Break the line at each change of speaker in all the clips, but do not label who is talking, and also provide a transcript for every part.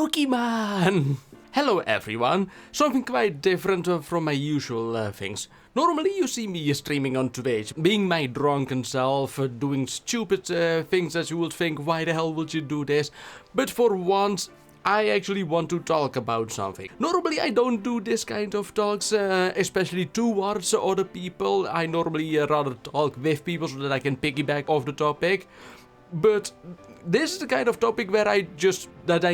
Pokemon! Hello everyone, something quite different from my usual things. Normally you see me streaming on Twitch, being my drunken self, doing stupid things that you would think, why the hell would you do this? But for once, I actually want to talk about something. Normally I don't do this kind of talks, especially towards other people. I normally rather talk with people so that I can piggyback off the topic. But this is the kind of topic where I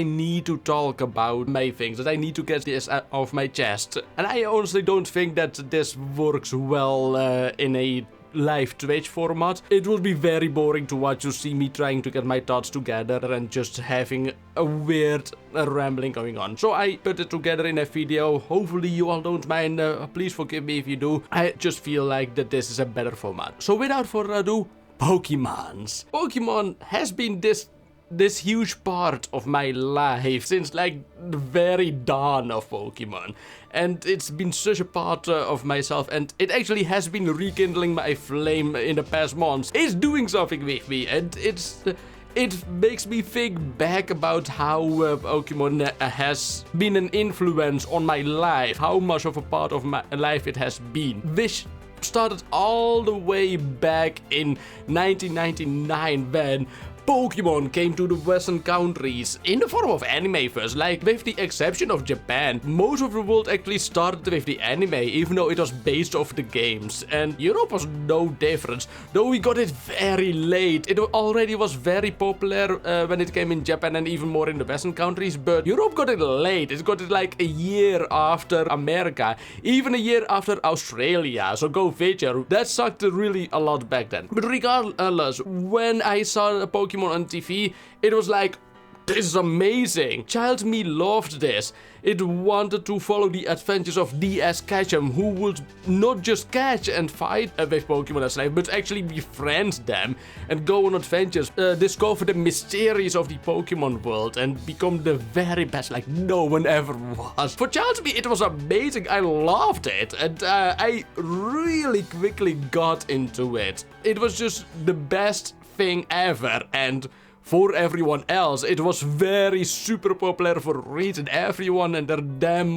need to talk about my things, that I need to get this off my chest. And I honestly don't think that this works well in a live Twitch format. It would be very boring to watch you see me trying to get my thoughts together and just having a weird rambling going on. So I put it together in a video. Hopefully you all don't mind. Please forgive me if you do. I just feel like that this is a better format. So without further ado, Pokemans. Pokemon has been this huge part of my life since like the very dawn of Pokemon, and it's been such a part of myself, and it actually has been rekindling my flame in the past months. It's doing something with me, and it makes me think back about how Pokemon has been an influence on my life, how much of a part of my life it has been. Which started all the way back in 1999 when Pokemon came to the Western countries in the form of anime first, like with the exception of Japan. Most of the world actually started with the anime, even though it was based off the games. And Europe was no different, though we got it very late. It already was very popular when it came in Japan and even more in the Western countries, but Europe got it late. It got it like a year after America, even a year after Australia, so go figure. That sucked really a lot back then. But regardless, when I saw the Pokemon on TV, it was like, this is amazing. Child me loved this. It wanted to follow the adventures of DS Ketchum, who would not just catch and fight with Pokemon as life, but actually befriend them and go on adventures, discover the mysteries of the Pokemon world, and become the very best like no one ever was. For Child me, it was amazing. I loved it, and I really quickly got into it. It was just the best thing ever, and for everyone else, it was very super popular for a reason. Everyone and their damn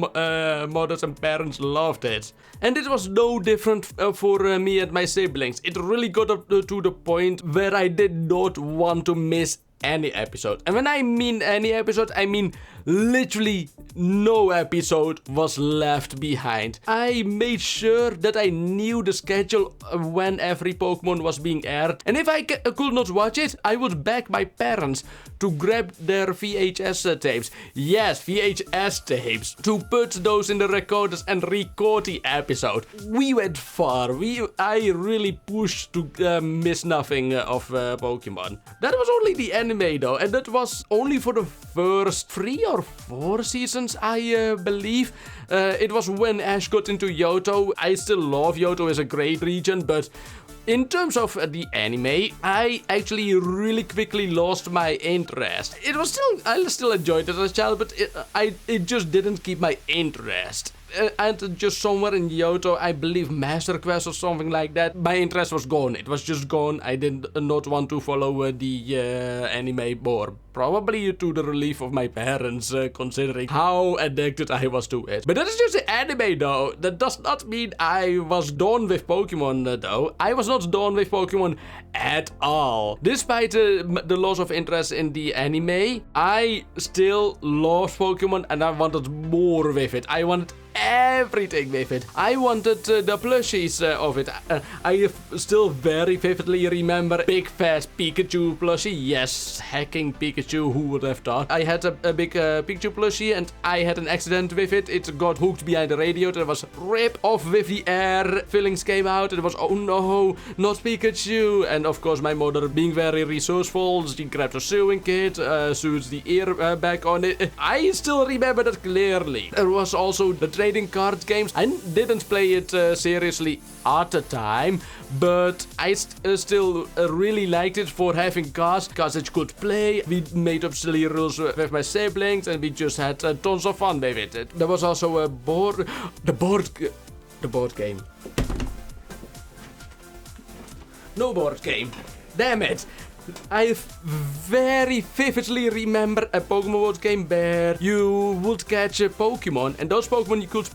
mothers and parents loved it. And it was no different for me and my siblings. It really got up to the point where I did not want to miss any episode. And when I mean any episode, I mean literally no episode was left behind. I made sure that I knew the schedule when every Pokemon was being aired, and if I could not watch it, I would beg my parents to grab their VHS tapes. Yes, VHS tapes. To put those in the recorders and record the episode. We went far. I really pushed to miss nothing of Pokemon. That was only the anime though, and that was only for the first 3 or 4 seasons, I believe. It was when Ash got into Johto. I still love Johto, as a great region, but in terms of the anime, I actually really quickly lost my interest. I still enjoyed it as a child, but it just didn't keep my interest. And just somewhere in Johto, I believe Master Quest or something like that, my interest was gone. It was just gone. I did not want to follow the anime more. Probably to the relief of my parents, considering how addicted I was to it. But that is just the anime though. That does not mean I was done with Pokemon though. I was not done with Pokemon at all. Despite the loss of interest in the anime, I still loved Pokemon and I wanted more with it. I wanted everything with it. I wanted the plushies of it. I still very vividly remember Big Fat Pikachu plushie. Yes, hacking Pikachu, who would have thought? I had a big Pikachu plushie and I had an accident with it. It got hooked behind the radio. There was rip off with the air. Fillings came out. It was, oh no, not Pikachu. And of course my mother, being very resourceful, she grabbed a sewing kit, sewed the ear back on it. I still remember that clearly. There was also the trading card games. I didn't play it seriously at the time, but I still really liked it for having cards it could play. We made up silly rules with my siblings and we just had tons of fun with it. There was also the board game. No board game. Damn it. I very vividly remember a Pokemon World game where you would catch a Pokemon, and those Pokemon you could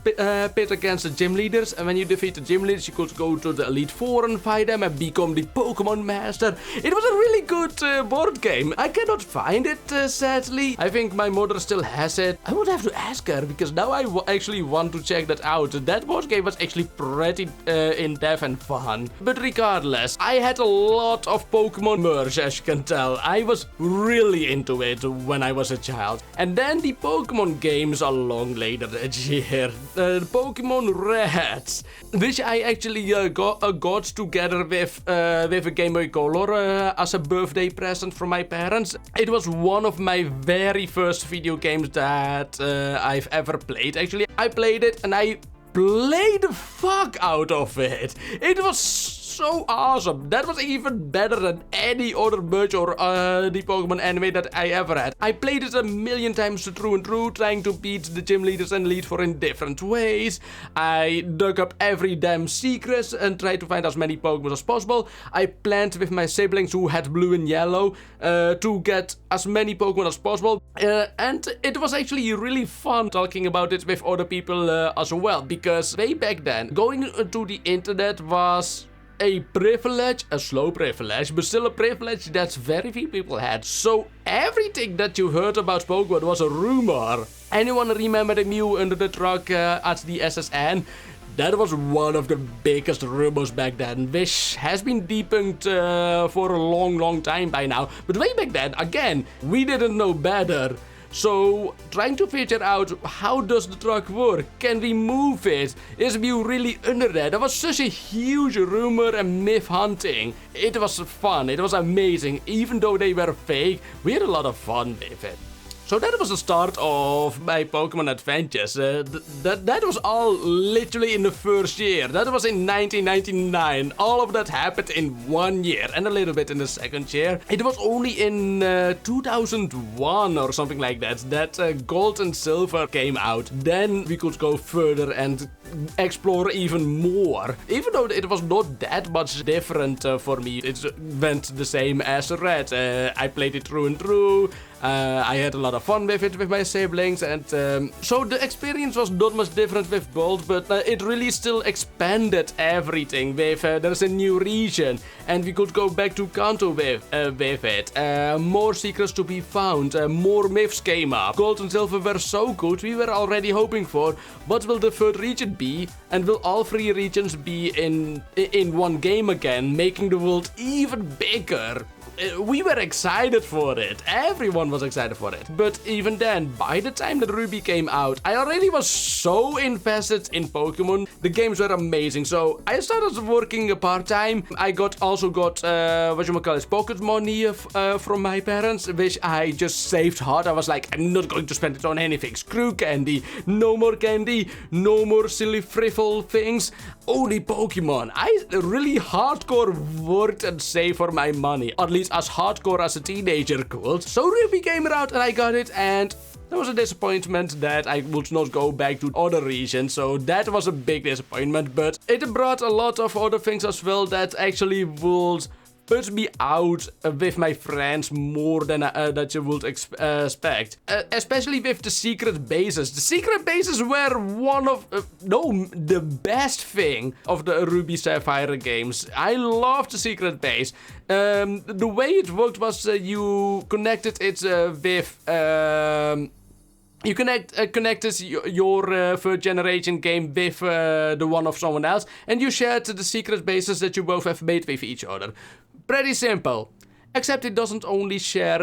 pit against the gym leaders, and when you defeat the gym leaders, you could go to the Elite Four and fight them and become the Pokemon Master. It was a really good board game. I cannot find it, sadly. I think my mother still has it. I would have to ask her, because now I actually want to check that out. That board game was actually pretty in-depth and fun. But regardless, I had a lot of Pokemon merch, as you can tell. I was really into it when I was a child. And then the Pokemon games along later that year. The Pokemon Reds, which I actually got together with a Game Boy Color as a birthday present from my parents. It was one of my very first video games that I've ever played. Actually, I played it and I played the fuck out of it. It was so awesome. That was even better than any other merch or the Pokemon anime that I ever had. I played it a million times through and through, trying to beat the gym leaders and Elite Four in different ways. I dug up every damn secret and tried to find as many Pokemon as possible. I planned with my siblings who had blue and yellow to get as many Pokemon as possible. And it was actually really fun talking about it with other people as well, because way back then, going to the internet was a privilege, a slow privilege, but still a privilege that very few people had. So everything that you heard about Pokemon was a rumor. Anyone remember the Mew under the truck at the SSN? That was one of the biggest rumors back then, which has been debunked for a long time by now. But way back then, again, we didn't know better. So, trying to figure out how does the truck work? Can we move it? Is Mew really under there? That was such a huge rumor and myth hunting. It was fun, it was amazing. Even though they were fake, we had a lot of fun with it. So that was the start of my Pokemon adventures. That was all literally in the first year. That was in 1999. All of that happened in 1 year and a little bit in the second year. It was only in 2001 or something like that Gold and Silver came out. Then we could go further and explore even more. Even though it was not that much different for me, it went the same as Red. I played it through and through. I had a lot of fun with it with my siblings, and so the experience was not much different with Gold, but it really still expanded everything with there's a new region, and we could go back to Kanto with it. More secrets to be found, more myths came up. Gold and Silver were so good, we were already hoping for what will the third region be, and will all three regions be in one game again, making the world even bigger. We were excited for it. Everyone was excited for it. But even then, by the time that Ruby came out, I already was so invested in Pokemon. The games were amazing. So I started working part-time. I also got pocket money from my parents, which I just saved hard. I was like, I'm not going to spend it on anything. Screw candy. No more candy. No more silly frivolous things. Only Pokemon. I really hardcore worked and saved for my money. At least as hardcore as a teenager could. So Ruby came out and I got it, and that was a disappointment that I would not go back to other regions, so that was a big disappointment, but it brought a lot of other things as well that actually would put me out with my friends more than that you would expect. Especially with the secret bases. The secret bases were one of, the best thing of the Ruby Sapphire games. I loved the secret base. The way it worked was you connected it with... You connected your third generation game with the one of someone else, and you shared the secret bases that you both have made with each other. Pretty simple. Except it doesn't only share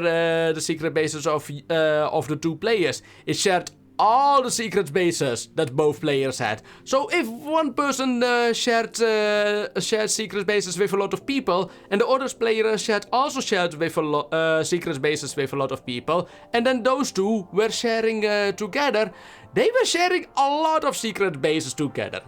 the secret bases of the two players. It shared all the secret bases that both players had. So if one person shared secret bases with a lot of people, and the other player also shared with secret bases with a lot of people, and then those two were sharing together, they were sharing a lot of secret bases together.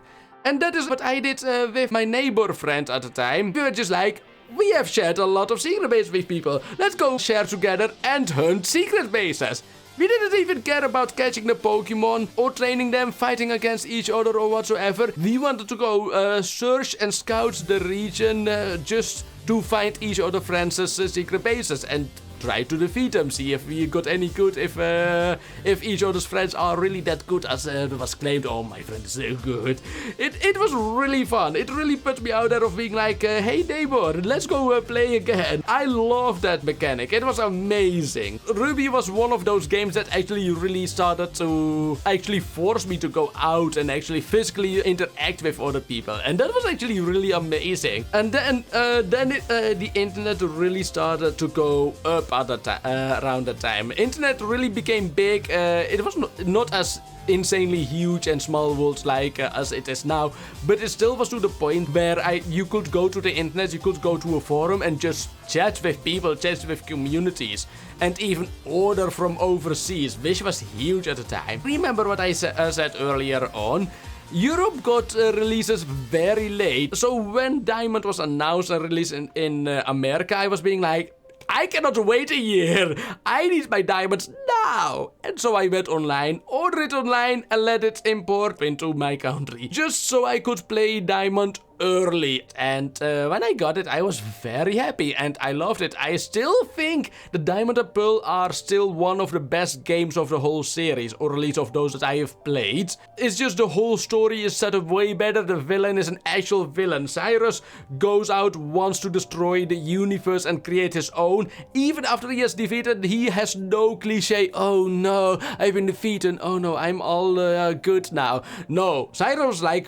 And that is what I did with my neighbor friend at the time. We were just like, we have shared a lot of secret bases with people. Let's go share together and hunt secret bases. We didn't even care about catching the Pokemon or training them, fighting against each other or whatsoever. We wanted to go search and scout the region just to find each other friends' secret bases and try to defeat them, see if we got any good, if each other's friends are really that good as was claimed. Oh, my friend is so good. It was really fun. It really put me out there of being like, hey neighbor, let's go play again. I love that mechanic. It was amazing. Ruby was one of those games that actually really started to actually force me to go out and actually physically interact with other people, and that was actually really amazing. And then the internet really started to go up at around that time. Internet really became big. It was not as insanely huge and small worlds like as it is now, but it still was to the point where you could go to the internet, you could go to a forum and just chat with people, chat with communities, and even order from overseas, which was huge at the time. Remember what I said earlier on? Europe got releases very late, so when Diamond was announced and released in America, I was being like, I cannot wait a year. I need my diamonds now. And so I went online, ordered it online, and let it import into my country, just so I could play Diamond early. And when I got it, I was very happy and I loved it. I still think the Diamond and Pearl are still one of the best games of the whole series, or at least of those that I have played. It's just the whole story is set up way better. The villain is an actual villain. Cyrus goes out, wants to destroy the universe and create his own. Even after he has defeated, he has no cliche, oh no, I've been defeated, oh no, I'm all good now. No, Cyrus like,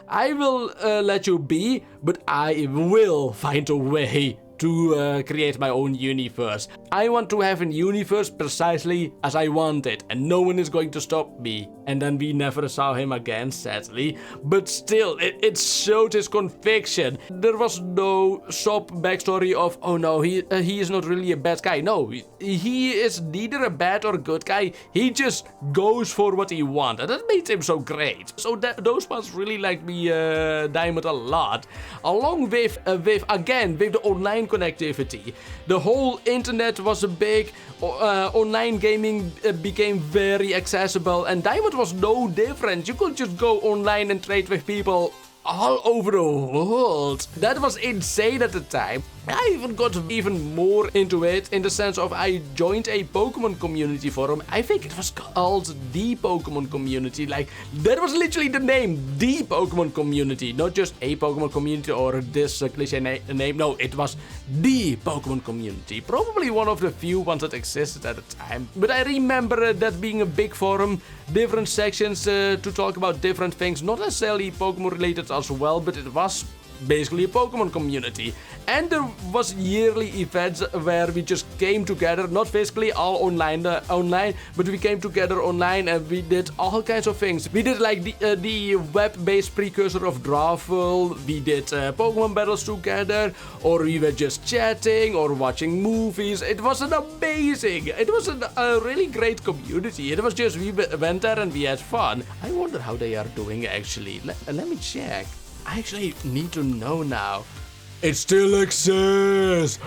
I will let you be, but I will find a way to create my own universe. I want to have a universe precisely as I want it, and no one is going to stop me. And then we never saw him again, sadly. But still, it showed his conviction. There was no sob backstory of, oh no, he is not really a bad guy. No, he is neither a bad or good guy. He just goes for what he wants, and that made him so great. So those parts really liked me Diamond a lot. Along with the online connectivity. The whole internet was a big, online gaming became very accessible, and Diamond was no different. You could just go online and trade with people all over the world. That was insane at the time. I even got even more into it in the sense of I joined a Pokemon community forum. I think it was called the Pokemon community. Like, that was literally the name, the Pokemon community, not just a Pokemon community or this cliche name. No, it was the Pokemon community. Probably one of the few ones that existed at the time. But I remember that being a big forum, different sections to talk about different things, not necessarily Pokemon related as well, but it was basically a Pokemon community. And there was yearly events where we just came together, not physically, all online, but we came together online and we did all kinds of things. We did like the web-based precursor of Drawful, we did Pokemon battles together, or we were just chatting or watching movies. It was a really great community. It was just, we went there and we had fun. I wonder how they are doing actually. Let me check. I actually need to know now. It still exists.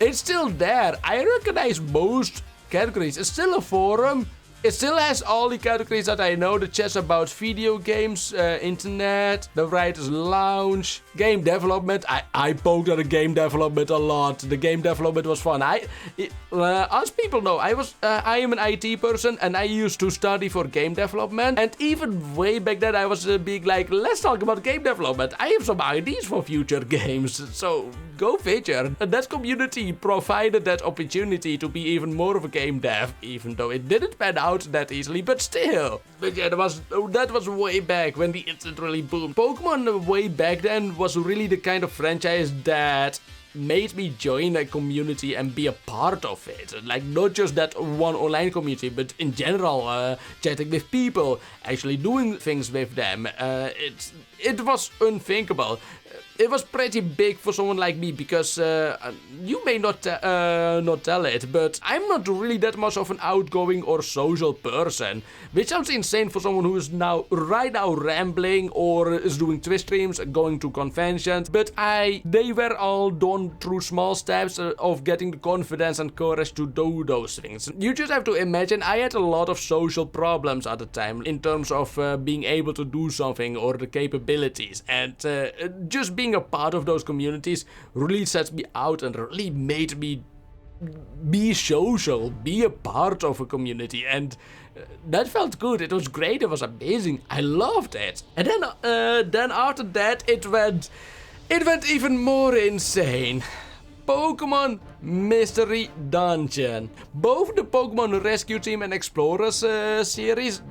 It's still there. I recognize most categories. It's still a forum. It still has all the categories that I know. The chats about video games, internet, the writer's lounge, game development. I poked at the game development a lot. The game development was fun. As people know, I am an IT person and I used to study for game development. And even way back then I was being like, let's talk about game development. I have some ideas for future games. So go figure. And that community provided that opportunity to be even more of a game dev, even though it didn't pan out that easily, but still. But yeah, that was way back when the internet really boomed. Pokemon way back then was really the kind of franchise that made me join a community and be a part of it. Like, not just that one online community, but in general, chatting with people, actually doing things with them. It was unthinkable. It was pretty big for someone like me because you may not tell it, but I'm not really that much of an outgoing or social person, which sounds insane for someone who is right now rambling or is doing Twitch streams, going to conventions, but they were all done through small steps of getting the confidence and courage to do those things. You just have to imagine I had a lot of social problems at the time in terms of being able to do something or the capabilities, and just being being a part of those communities really sets me out and really made me be social, be a part of a community, and that felt good. It was great. It was amazing. I loved it. And then after that, it went even more insane. Pokemon Mystery Dungeon. Both the Pokemon Rescue Team and Explorers series,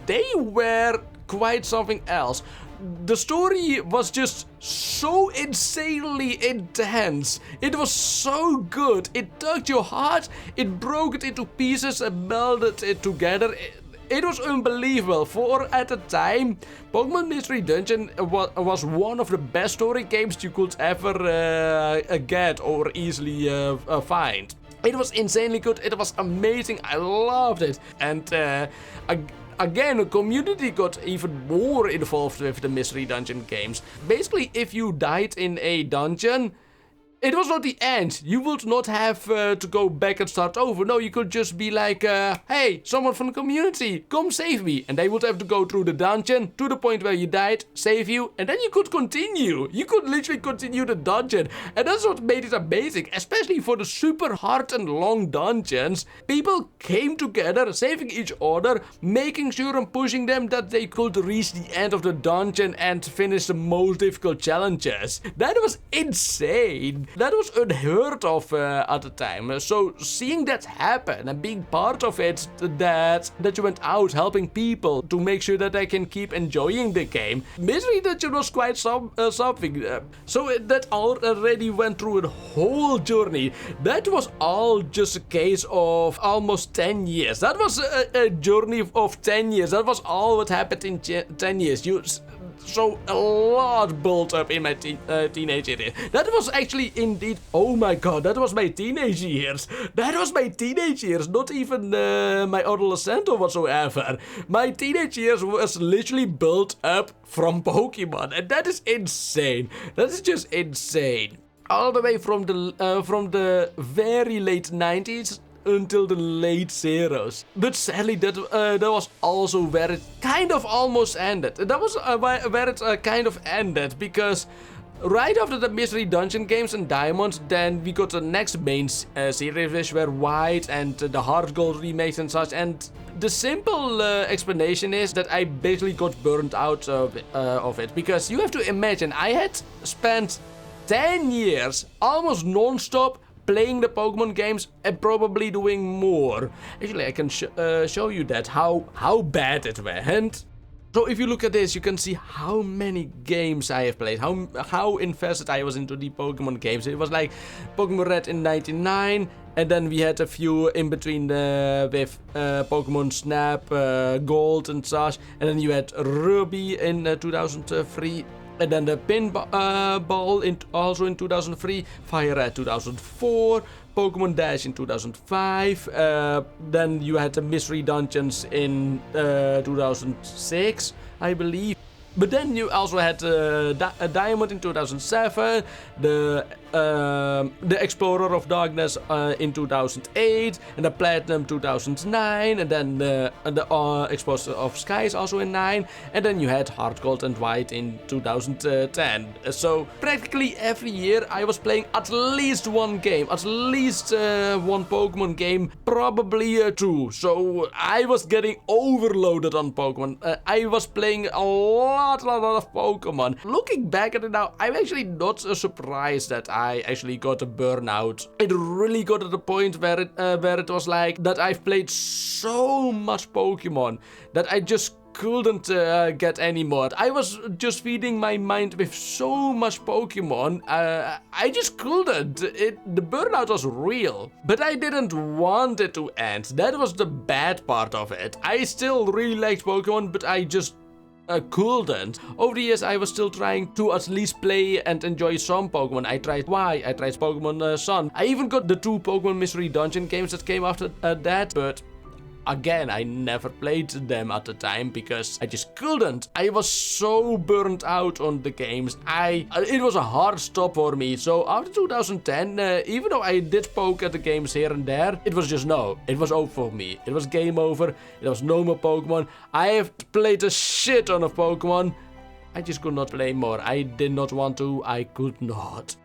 they were quite something else. The story was just so insanely intense. It was so good. It tugged your heart, it broke it into pieces and melded it together. It was unbelievable. For at the time, Pokemon Mystery Dungeon was one of the best story games you could ever get or easily find. It was insanely good. It was amazing. I loved it. And again, the community got even more involved with the Mystery Dungeon games. Basically, if you died in a dungeon, it was not the end. You would not have to go back and start over. No, you could just be like, hey, someone from the community, come save me. And they would have to go through the dungeon to the point where you died, save you, and then you could continue. You could literally continue the dungeon. And that's what made it amazing, especially for the super hard and long dungeons. People came together, saving each other, making sure and pushing them that they could reach the end of the dungeon and finish the most difficult challenges. That was insane. That was unheard of at the time. So seeing that happen and being part of it, that you went out helping people to make sure that they can keep enjoying the game. Mystery Dungeon was quite something. So that already went through a whole journey. That was all just a case of almost 10 years. That was a journey of 10 years. That was all what happened in 10 years. So a lot built up in my teenage years. That was actually indeed, oh my god, that was my teenage years. That was my teenage years, not even my adolescent or whatsoever. My teenage years was literally built up from Pokemon, and that is insane. That is just insane. All the way from the very late 90s until the late zeros. But sadly, that was also where it kind of almost ended. That was where it kind of ended, because right after the Mystery Dungeon games and Diamond, then we got the next main series, which were White and the Heart Gold remakes and such. And the simple explanation is that I basically got burned out of it, because you have to imagine, I had spent 10 years almost non-stop playing the Pokemon games and probably doing more. Actually, I can show you that, how bad it went. So if you look at this, you can see how many games I have played, how invested I was into the Pokemon games. It was like Pokemon Red in 99, and then we had a few in between with Pokemon Snap, Gold and such, and then you had Ruby in 2003. And then the Pinball also in 2003, Fire Red 2004, Pokemon Dash in 2005, then you had the Mystery Dungeons in 2006, I believe. But then you also had a Diamond in 2007, the Explorer of Darkness in 2008, and the Platinum 2009, and then the Explorer of Skies also in 9, and then you had Heart Gold and White in 2010. So practically every year I was playing at least one game, at least one Pokemon game, probably two. So I was getting overloaded on Pokemon. I was playing a lot of Pokemon. Looking back at it now, I'm actually not surprised that I actually got a burnout. It really got to the point where it was like that I've played so much Pokemon that I just couldn't get any more. I was just feeding my mind with so much Pokemon. I just couldn't. The burnout was real. But I didn't want it to end. That was the bad part of it. I still really liked Pokemon, but I just couldn't. Over the years, I was still trying to at least play and enjoy some Pokemon. I tried Y, I tried Pokemon Sun. I even got the 2 Pokemon Mystery Dungeon games that came after that, but again, I never played them at the time because I just couldn't. I was so burnt out on the games. It was a hard stop for me. So after 2010, even though I did poke at the games here and there, it was just no. It was over for me. It was game over. It was no more Pokemon. I have played a shit ton of Pokemon. I just could not play more. I did not want to, I could not.